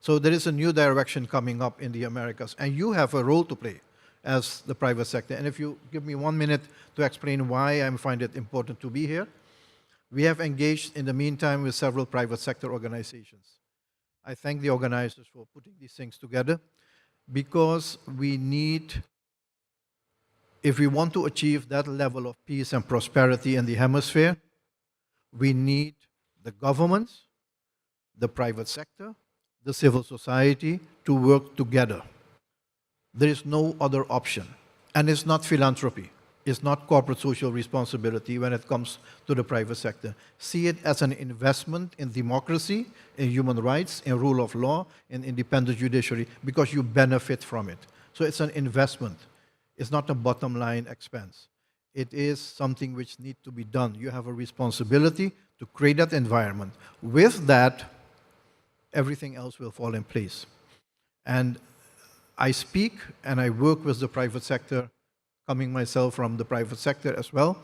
So there is a new direction coming up in the Americas, and you have a role to play as the private sector. And if you give me 1 minute to explain why I find it important to be here. We have engaged in the meantime with several private sector organizations. I thank the organizers for putting these things together, because we need, if we want to achieve that level of peace and prosperity in the hemisphere, we need the governments, the private sector, the civil society to work together. There is no other option. And it's not philanthropy. It's not corporate social responsibility when it comes to the private sector. See it as an investment in democracy, in human rights, in rule of law, in independent judiciary, because you benefit from it. So it's an investment. It's not a bottom line expense. It is something which needs to be done. You have a responsibility to create that environment. With that, everything else will fall in place. And I speak and I work with the private sector, coming myself from the private sector as well.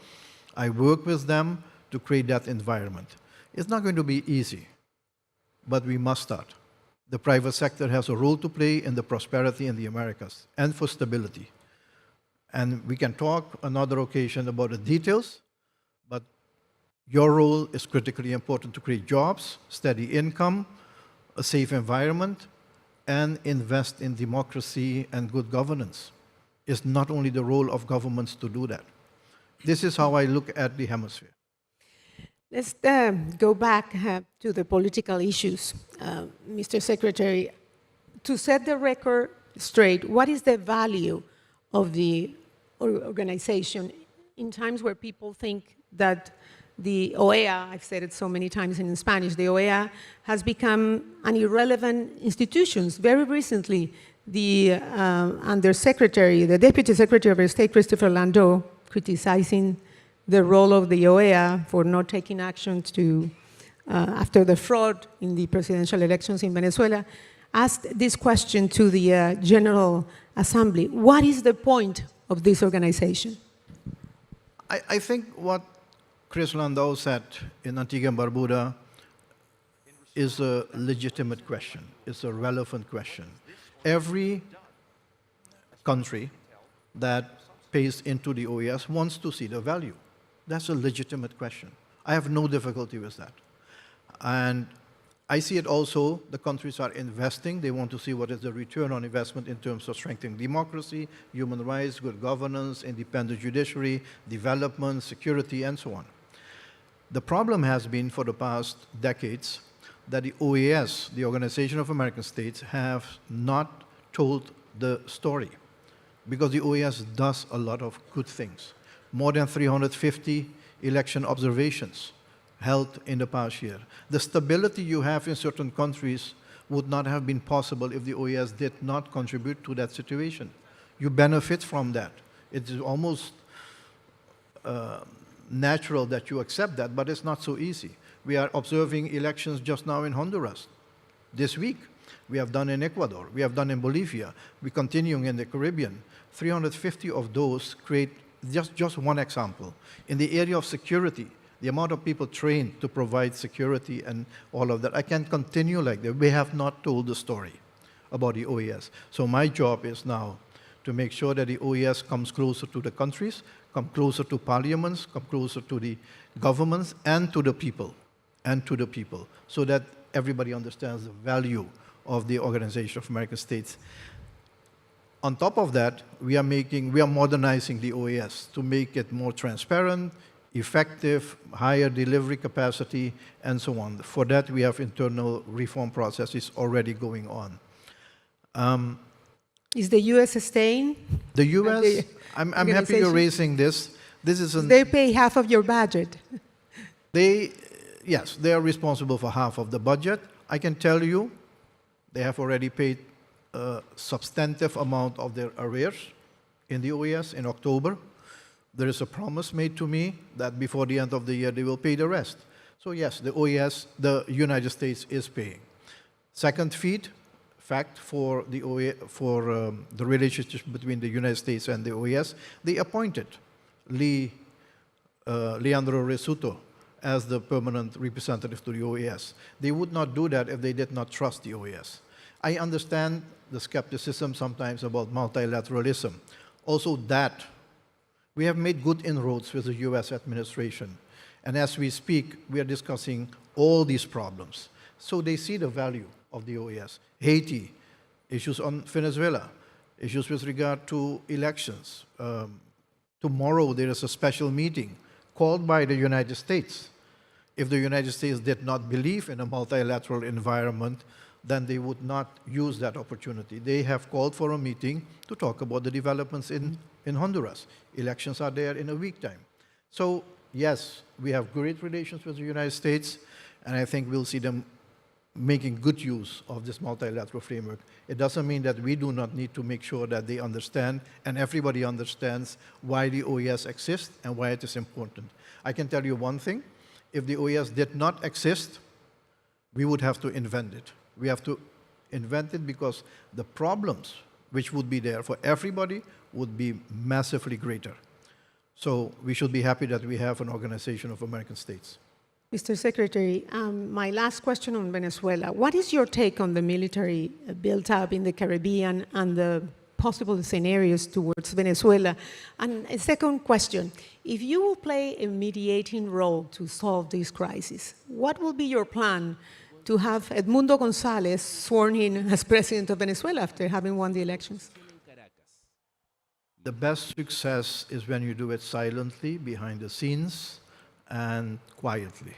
I work with them to create that environment. It's not going to be easy, but we must start. The private sector has a role to play in the prosperity in the Americas and for stability. And we can talk another occasion about the details, but your role is critically important to create jobs, steady income, a safe environment, and invest in democracy and good governance. It's not only the role of governments to do that. This is how I look at the hemisphere. Let's go back to the political issues. Mr. Secretary, to set the record straight, what is the value of the organization in times where people think that the OEA, I've said it so many times in Spanish, the OEA has become an irrelevant institution. Very recently, the Undersecretary, the Deputy Secretary of State, Christopher Landau, criticizing the role of the OEA for not taking action to, after the fraud in the presidential elections in Venezuela, asked this question to the General Assembly. What is the point of this organization? I think what Chris Landau said in Antigua and Barbuda is a legitimate question. It's a relevant question. Every country that pays into the OAS wants to see the value. That's a legitimate question. I have no difficulty with that. And I see it also, the countries are investing. They want to see what is the return on investment in terms of strengthening democracy, human rights, good governance, independent judiciary, development, security, and so on. The problem has been for the past decades that the OAS, the Organization of American States, have not told the story, because the OAS does a lot of good things. More than 350 election observations held in the past year. The stability you have in certain countries would not have been possible if the OAS did not contribute to that situation. You benefit from that. It is almost natural that you accept that, but it's not so easy. We are observing elections just now in Honduras this week. We have done in Ecuador. We have done in Bolivia. We're continuing in the Caribbean. 350 of those create, just one example. In the area of security, the amount of people trained to provide security and all of that, I can continue like that. We have not told the story about the OAS. So my job is now to make sure that the OAS comes closer to the countries, come closer to parliaments, come closer to the governments and to the people, so that everybody understands the value of the Organization of American States. On top of that, we are modernizing the OAS to make it more transparent, effective, higher delivery capacity, and so on. For that, we have internal reform processes already going on. Is the U.S. staying? The U.S., I'm happy you're raising this. They pay half of your budget. Yes, they are responsible for half of the budget. I can tell you, they have already paid a substantive amount of their arrears in the OAS in October. There is a promise made to me that before the end of the year, they will pay the rest. So yes, the OAS, the United States is paying. Second fact for the the relationship between the United States and the OAS, they appointed Leandro Resuto as the permanent representative to the OAS. They would not do that if they did not trust the OAS. I understand the skepticism sometimes about multilateralism. Also that we have made good inroads with the US administration. And as we speak, we are discussing all these problems. So they see the value of the OAS. Haiti, issues on Venezuela, issues with regard to elections. Tomorrow there is a special meeting called by the United States. If the United States did not believe in a multilateral environment, then they would not use that opportunity. They have called for a meeting to talk about the developments in Honduras. Elections are there in a week time. So yes, we have great relations with the United States, and I think we'll see them making good use of this multilateral framework. It doesn't mean that we do not need to make sure that they understand and everybody understands why the OAS exists and why it is important. I can tell you one thing, if the OAS did not exist, we would have to invent it. We have to invent it because the problems which would be there for everybody would be massively greater. So we should be happy that we have an organization of American states. Mr. Secretary, my last question on Venezuela. What is your take on the military built-up in the Caribbean and the possible scenarios towards Venezuela? And a second question, if you will play a mediating role to solve this crisis, what will be your plan to have Edmundo González sworn in as president of Venezuela after having won the elections? The best success is when you do it silently, behind the scenes, and quietly.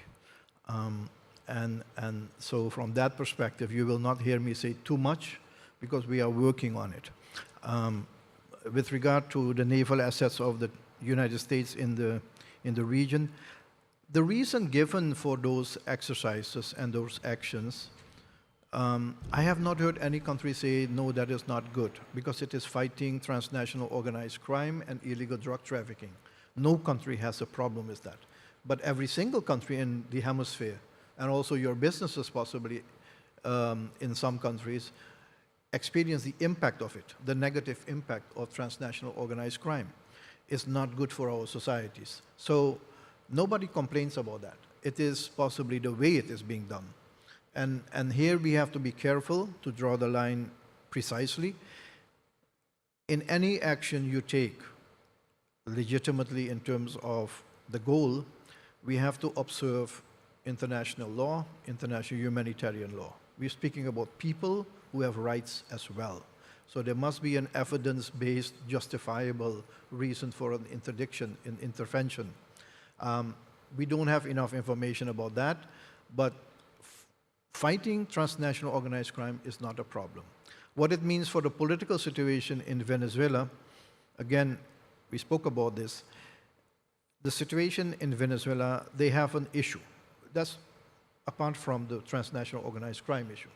And so from that perspective, you will not hear me say too much because we are working on it. With regard to the naval assets of the United States in the region, the reason given for those exercises and those actions, I have not heard any country say, no, that is not good, because it is fighting transnational organized crime and illegal drug trafficking. No country has a problem with that. But every single country in the hemisphere, and also your businesses possibly in some countries, experience the impact of it, the negative impact of transnational organized crime. It's not good for our societies. So nobody complains about that. It is possibly the way it is being done. And here we have to be careful to draw the line precisely. In any action you take legitimately in terms of the goal, we have to observe international law, international humanitarian law. We're speaking about people who have rights as well. So there must be an evidence-based, justifiable reason for an intervention. We don't have enough information about that, but fighting transnational organized crime is not a problem. What it means for the political situation in Venezuela, again, we spoke about this. The situation in Venezuela, they have an issue. That's apart from the transnational organized crime issue.